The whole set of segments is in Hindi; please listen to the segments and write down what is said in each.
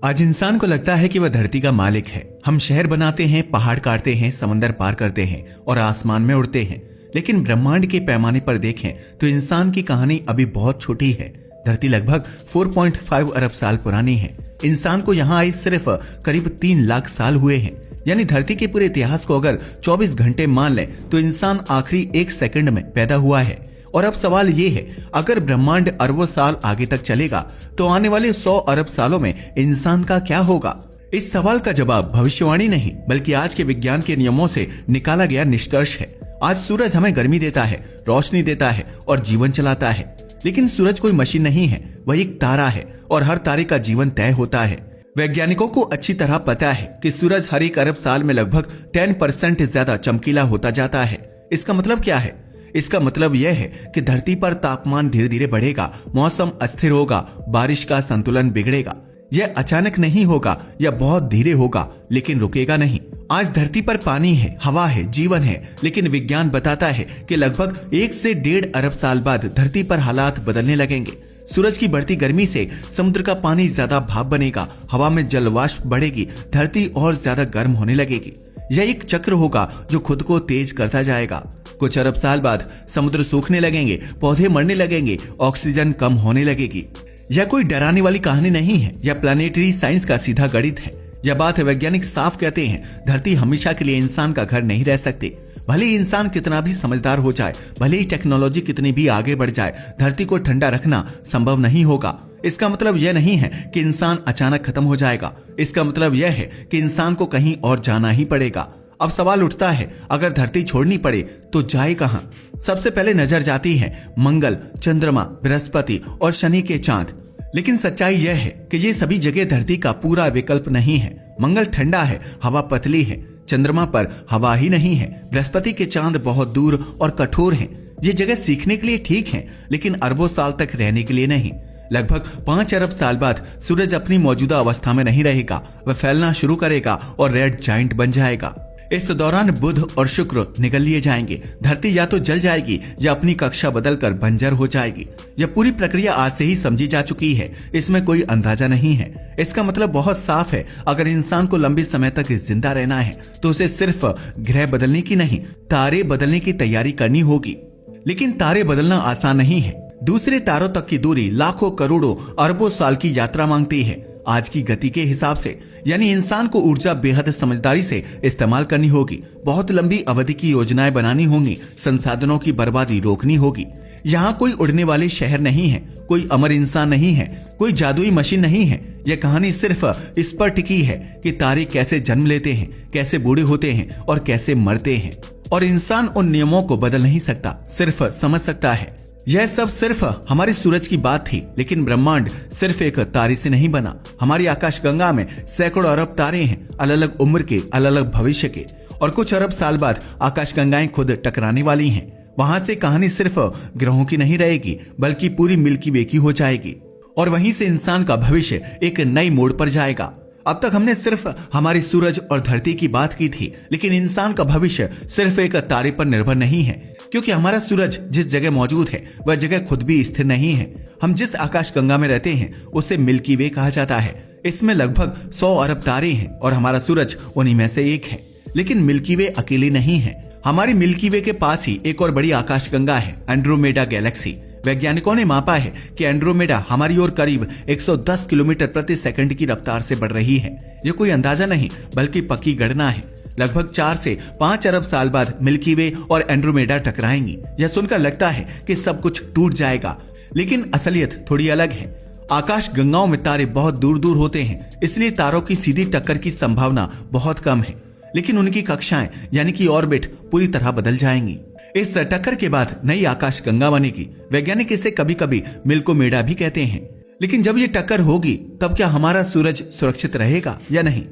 आज इंसान को लगता है कि वह धरती का मालिक है। हम शहर बनाते हैं, पहाड़ काटते हैं, समंदर पार करते हैं और आसमान में उड़ते हैं। लेकिन ब्रह्मांड के पैमाने पर देखें तो इंसान की कहानी अभी बहुत छोटी है। धरती लगभग 4.5 अरब साल पुरानी है। इंसान को यहाँ आए सिर्फ करीब 3 लाख साल हुए हैं। यानी धरती के पूरे इतिहास को अगर 24 घंटे मान लें तो इंसान आखिरी 1 सेकंड में पैदा हुआ है। और अब सवाल ये है, अगर ब्रह्मांड अरबों साल आगे तक चलेगा तो आने वाले 100 अरब सालों में इंसान का क्या होगा? इस सवाल का जवाब भविष्यवाणी नहीं बल्कि आज के विज्ञान के नियमों से निकाला गया निष्कर्ष है। आज सूरज हमें गर्मी देता है, रोशनी देता है और जीवन चलाता है। लेकिन सूरज कोई मशीन नहीं है, वह एक तारा है और हर तारे का जीवन तय होता है। वैज्ञानिकों को अच्छी तरह पता है कि सूरज हर 1 अरब साल में लगभग 10% ज्यादा चमकीला होता जाता है। इसका मतलब क्या है? इसका मतलब यह है कि धरती पर तापमान धीरे धीरे बढ़ेगा, मौसम अस्थिर होगा, बारिश का संतुलन बिगड़ेगा। यह अचानक नहीं होगा, यह बहुत धीरे होगा लेकिन रुकेगा नहीं। आज धरती पर पानी है, हवा है, जीवन है, लेकिन विज्ञान बताता है कि लगभग 1 से 1.5 अरब साल बाद धरती पर हालात बदलने लगेंगे। सूरज की बढ़ती गर्मी से समुद्र का पानी ज्यादा भाप बनेगा, हवा में जलवाष्प बढ़ेगी, धरती और ज्यादा गर्म होने लगेगी। यह एक चक्र होगा जो खुद को तेज करता जाएगा। कुछ अरब साल बाद समुद्र सूखने लगेंगे, पौधे मरने लगेंगे, ऑक्सीजन कम होने लगेगी। यह कोई डराने वाली कहानी नहीं है, यह प्लानेटरी साइंस का सीधा गणित है। यह बात वैज्ञानिक साफ कहते हैं, धरती हमेशा के लिए इंसान का घर नहीं रह सकती। भले ही इंसान कितना भी समझदार हो जाए, भले ही टेक्नोलॉजी कितनी भी आगे बढ़ जाए, धरती को ठंडा रखना संभव नहीं होगा। इसका मतलब यह नहीं है कि इंसान अचानक खत्म हो जाएगा। इसका मतलब यह है कि इंसान को कहीं और जाना ही पड़ेगा। अब सवाल उठता है, अगर धरती छोड़नी पड़े तो जाए कहां? सबसे पहले नजर जाती है मंगल, चंद्रमा, बृहस्पति और शनि के चांद। लेकिन सच्चाई यह है कि ये सभी जगह धरती का पूरा विकल्प नहीं है। मंगल ठंडा है, हवा पतली है, चंद्रमा पर हवा ही नहीं है, बृहस्पति के चांद बहुत दूर और कठोर हैं। ये जगह सीखने के लिए ठीक है लेकिन अरबों साल तक रहने के लिए नहीं। लगभग 5 अरब साल बाद सूरज अपनी मौजूदा अवस्था में नहीं रहेगा, वह फैलना शुरू करेगा और रेड जाइंट बन जाएगा। इस दौरान बुध और शुक्र निगल लिए जाएंगे। धरती या तो जल जाएगी या अपनी कक्षा बदलकर बंजर हो जाएगी। यह पूरी प्रक्रिया आज से ही समझी जा चुकी है, इसमें कोई अंदाजा नहीं है। इसका मतलब बहुत साफ है, अगर इंसान को लंबे समय तक जिंदा रहना है तो उसे सिर्फ ग्रह बदलने की नहीं, तारे बदलने की तैयारी करनी होगी। लेकिन तारे बदलना आसान नहीं है। दूसरे तारों तक की दूरी लाखों, करोड़ों, अरबों साल की यात्रा मांगती है आज की गति के हिसाब से। यानी इंसान को ऊर्जा बेहद समझदारी से इस्तेमाल करनी होगी, बहुत लंबी अवधि की योजनाएं बनानी होंगी, संसाधनों की बर्बादी रोकनी होगी। यहाँ कोई उड़ने वाले शहर नहीं है, कोई अमर इंसान नहीं है, कोई जादुई मशीन नहीं है। यह कहानी सिर्फ इस पर टिकी है कि तारे कैसे जन्म लेते हैं, कैसे बूढ़े होते हैं और कैसे मरते हैं। और इंसान उन नियमों को बदल नहीं सकता, सिर्फ समझ सकता है। यह सब सिर्फ हमारे सूरज की बात थी, लेकिन ब्रह्मांड सिर्फ एक तारे से नहीं बना। हमारी आकाशगंगा में सैकड़ों अरब तारे हैं, अलग अलग उम्र के, अलग अलग भविष्य के। और कुछ अरब साल बाद आकाशगंगाएं खुद टकराने वाली हैं। वहां से कहानी सिर्फ ग्रहों की नहीं रहेगी बल्कि पूरी मिल्की वे की हो जाएगी। और वहीं से इंसान का भविष्य एक नई मोड़ पर जाएगा। अब तक हमने सिर्फ हमारी सूरज और धरती की बात की थी, लेकिन इंसान का भविष्य सिर्फ एक तारे पर निर्भर नहीं है, क्योंकि हमारा सूरज जिस जगह मौजूद है वह जगह खुद भी स्थिर नहीं है। हम जिस आकाशगंगा में रहते हैं उसे मिल्की वे कहा जाता है। इसमें लगभग 100 अरब तारे हैं और हमारा सूरज उन्हीं में से एक है। लेकिन मिल्की वे अकेली नहीं है। हमारी मिल्की वे के पास ही एक और बड़ी आकाशगंगा है, एंड्रोमेडा गैलेक्सी। वैज्ञानिकों ने मापा है कि एंड्रोमेडा हमारी ओर करीब 110 किलोमीटर प्रति सेकंड की रफ्तार से बढ़ रही है। ये कोई अंदाजा नहीं बल्कि पक्की गणना है। लगभग 4 से 5 अरब साल बाद मिल्की वे और एंड्रोमेडा टकराएंगी। यह सुनकर लगता है कि सब कुछ टूट जाएगा, लेकिन असलियत थोड़ी अलग है। आकाश गंगाओं में तारे बहुत दूर दूर होते हैं, इसलिए तारों की सीधी टक्कर की संभावना बहुत कम है। लेकिन उनकी कक्षाएं यानी कि ऑर्बिट पूरी तरह बदल जाएंगी। इस टक्कर के बाद नई आकाश गंगा बनेगी। वैज्ञानिक इसे कभी कभी मिल्कोमेडा भी कहते हैं। लेकिन जब ये टक्कर होगी तब क्या हमारा सूरज सुरक्षित रहेगा या नहीं?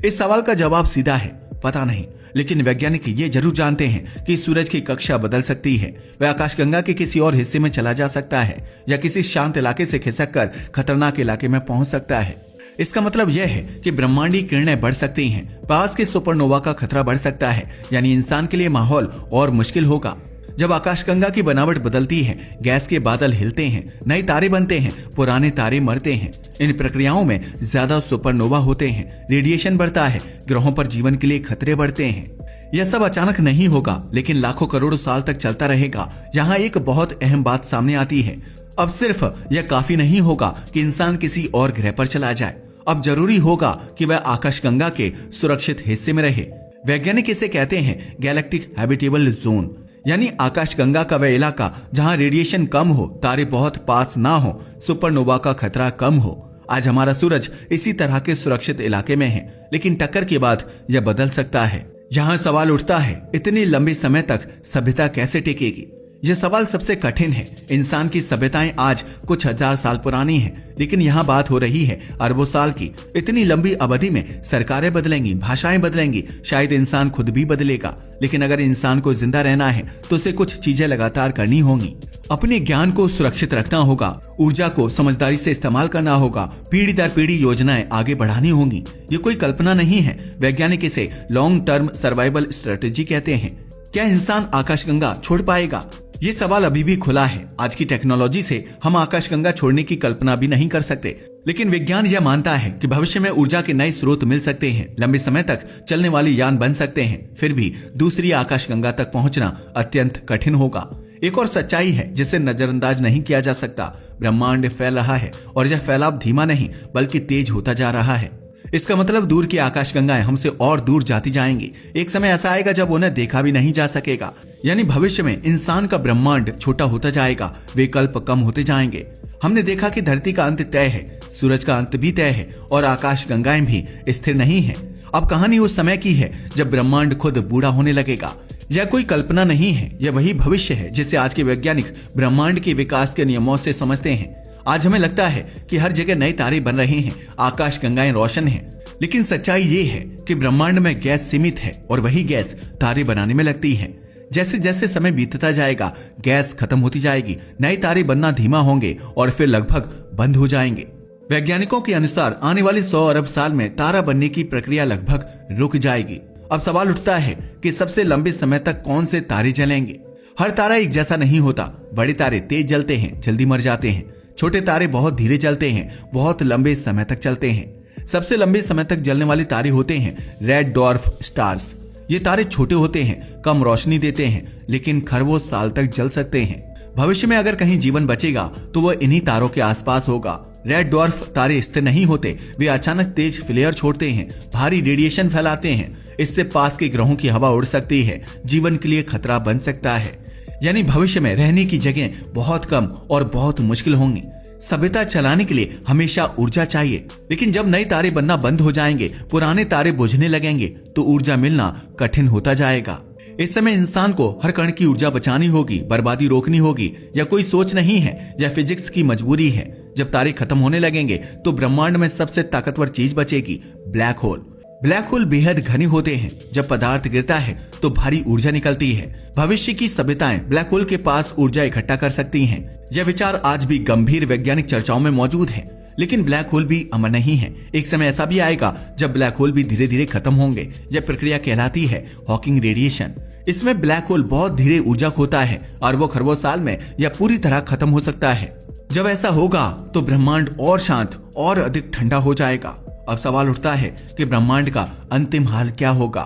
इस सवाल का जवाब सीधा है, पता नहीं। लेकिन वैज्ञानिक ये जरूर जानते हैं कि सूरज की कक्षा बदल सकती है। वह आकाशगंगा के किसी और हिस्से में चला जा सकता है या किसी शांत इलाके से खिसक कर खतरनाक इलाके में पहुंच सकता है। इसका मतलब यह है कि ब्रह्मांडीय किरणें बढ़ सकती हैं, पास के सुपरनोवा का खतरा बढ़ सकता है। यानी इंसान के लिए माहौल और मुश्किल होगा। जब आकाशगंगा की बनावट बदलती है, गैस के बादल हिलते हैं, नए तारे बनते हैं, पुराने तारे मरते हैं। इन प्रक्रियाओं में ज्यादा सुपरनोवा होते हैं, रेडिएशन बढ़ता है, ग्रहों पर जीवन के लिए खतरे बढ़ते हैं। यह सब अचानक नहीं होगा, लेकिन लाखों करोड़ों साल तक चलता रहेगा। जहां एक बहुत अहम बात सामने आती है, अब सिर्फ यह काफी नहीं होगा कि इंसान किसी और ग्रह पर चला जाए, अब जरूरी होगा कि वह आकाशगंगा के सुरक्षित हिस्से में रहे। वैज्ञानिक इसे कहते हैं गैलेक्टिक हैबिटेबल जोन, यानी आकाशगंगा का वह इलाका जहां रेडिएशन कम हो, तारे बहुत पास ना हो, सुपरनोवा का खतरा कम हो। आज हमारा सूरज इसी तरह के सुरक्षित इलाके में है, लेकिन टक्कर के बाद यह बदल सकता है। यहाँ सवाल उठता है, इतने लंबे समय तक सभ्यता कैसे टिकेगी? यह सवाल सबसे कठिन है। इंसान की सभ्यताएं आज कुछ हजार साल पुरानी हैं, लेकिन यहाँ बात हो रही है अरबों साल की। इतनी लंबी अवधि में सरकारें बदलेंगी, भाषाएं बदलेंगी, शायद इंसान खुद भी बदलेगा। लेकिन अगर इंसान को जिंदा रहना है तो उसे कुछ चीजें लगातार करनी होंगी। अपने ज्ञान को सुरक्षित रखना होगा, ऊर्जा को समझदारी से इस्तेमाल करना होगा, पीढ़ी दर पीढ़ी योजनाएं आगे बढ़ानी होंगी। ये कोई कल्पना नहीं है, वैज्ञानिक इसे लॉन्ग टर्म सर्वाइवल स्ट्रेटेजी कहते हैं। क्या इंसान आकाशगंगा छोड़ पाएगा? ये सवाल अभी भी खुला है। आज की टेक्नोलॉजी से हम आकाशगंगा छोड़ने की कल्पना भी नहीं कर सकते, लेकिन विज्ञान यह मानता है कि भविष्य में ऊर्जा के नए स्रोत मिल सकते हैं, लंबे समय तक चलने वाले यान बन सकते हैं। फिर भी दूसरी आकाशगंगा तक पहुंचना अत्यंत कठिन होगा। एक और सच्चाई है जिसे नजरअंदाज नहीं किया जा सकता। ब्रह्मांड फैल रहा है और यह फैलाव धीमा नहीं बल्कि तेज होता जा रहा है। इसका मतलब दूर की आकाशगंगाएं हमसे और दूर जाती जाएंगी। एक समय ऐसा आएगा जब उन्हें देखा भी नहीं जा सकेगा। यानी भविष्य में इंसान का ब्रह्मांड छोटा होता जाएगा, विकल्प कम होते जाएंगे। हमने देखा कि धरती का अंत तय है, सूरज का अंत भी तय है और आकाशगंगाएं भी स्थिर नहीं है। अब कहानी उस समय की है जब ब्रह्मांड खुद बूढ़ा होने लगेगा। यह कोई कल्पना नहीं है, यह वही भविष्य है जिसे आज के वैज्ञानिक ब्रह्मांड के विकास के नियमों से समझते हैं। आज हमें लगता है कि हर जगह नए तारे बन रहे हैं, आकाशगंगाएं रोशन हैं, लेकिन सच्चाई ये है कि ब्रह्मांड में गैस सीमित है और वही गैस तारे बनाने में लगती है। जैसे जैसे समय बीतता जाएगा, गैस खत्म होती जाएगी, नए तारे बनना धीमा होंगे और फिर लगभग बंद हो जाएंगे। वैज्ञानिकों के अनुसार आने वाले 100 अरब साल में तारा बनने की प्रक्रिया लगभग रुक जाएगी। अब सवाल उठता है कि सबसे लंबे समय तक कौन से तारे जलेंगे? हर तारा एक जैसा नहीं होता। बड़े तारे तेज जलते हैं, जल्दी मर जाते हैं। छोटे तारे बहुत धीरे चलते हैं, बहुत लंबे समय तक चलते हैं। सबसे लंबे समय तक जलने वाले तारे होते हैं रेड डॉर्फ स्टार्स। ये तारे छोटे होते हैं, कम रोशनी देते हैं, लेकिन खरबों साल तक जल सकते हैं। भविष्य में अगर कहीं जीवन बचेगा तो वह इन्हीं तारों के आसपास होगा। रेड डॉर्फ तारे स्थिर नहीं होते, वे अचानक तेज फ्लेयर छोड़ते हैं, भारी रेडिएशन फैलाते हैं। इससे पास के ग्रहों की हवा उड़ सकती है, जीवन के लिए खतरा बन सकता है। यानी भविष्य में रहने की जगह बहुत कम और बहुत मुश्किल होंगी। सभ्यता चलाने के लिए हमेशा ऊर्जा चाहिए, लेकिन जब नए तारे बनना बंद हो जाएंगे, पुराने तारे बुझने लगेंगे, तो ऊर्जा मिलना कठिन होता जाएगा। इस समय इंसान को हर कण की ऊर्जा बचानी होगी, बर्बादी रोकनी होगी। यह कोई सोच नहीं है, यह फिजिक्स की मजबूरी है। जब तारे खत्म होने लगेंगे तो ब्रह्मांड में सबसे ताकतवर चीज बचेगी, ब्लैक होल। ब्लैक होल बेहद घने होते हैं। जब पदार्थ गिरता है तो भारी ऊर्जा निकलती है। भविष्य की सभ्यताएं ब्लैक होल के पास ऊर्जा इकट्ठा कर सकती हैं। यह विचार आज भी गंभीर वैज्ञानिक चर्चाओं में मौजूद है, लेकिन ब्लैक होल भी अमर नहीं है। एक समय ऐसा भी आएगा जब ब्लैक होल भी धीरे धीरे खत्म होंगे। यह प्रक्रिया कहलाती है हॉकिंग रेडिएशन। इसमें ब्लैक होल बहुत धीरे ऊर्जा खोता है, अरबों खरबों साल में यह पूरी तरह खत्म हो सकता है। जब ऐसा होगा तो ब्रह्मांड और शांत और अधिक ठंडा हो जाएगा। अब सवाल उठता है कि ब्रह्मांड का अंतिम हाल क्या होगा?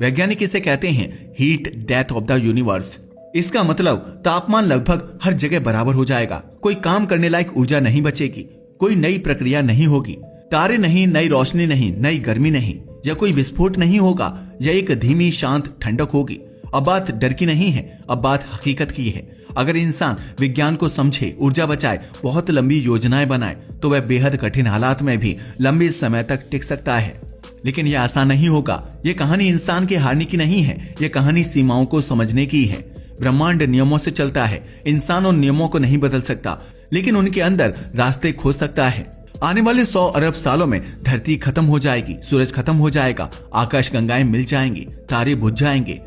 वैज्ञानिक इसे कहते हैं heat death of the universe. इसका मतलब तापमान लगभग हर जगह बराबर हो जाएगा। कोई काम करने लायक ऊर्जा नहीं बचेगी, कोई नई प्रक्रिया नहीं होगी, तारे नहीं, नई रोशनी नहीं, नई गर्मी नहीं, या कोई विस्फोट नहीं होगा। यह एक धीमी शांत ठंडक होगी। अब बात डर की नहीं है, अब बात हकीकत की है। अगर इंसान विज्ञान को समझे, ऊर्जा बचाए, बहुत लंबी योजनाएं बनाए, तो वह बेहद कठिन हालात में भी लंबे समय तक टिक सकता है। लेकिन यह आसान नहीं होगा। यह कहानी इंसान के हारने की नहीं है, यह कहानी सीमाओं को समझने की है। ब्रह्मांड नियमों से चलता है। इंसान उन नियमों को नहीं बदल सकता, लेकिन उनके अंदर रास्ते खोज सकता है। आने वाले 100 अरब सालों में धरती खत्म हो जाएगी, सूरज खत्म हो जाएगा, आकाशगंगाएं मिल जाएंगी, तारे बुझ जाएंगे,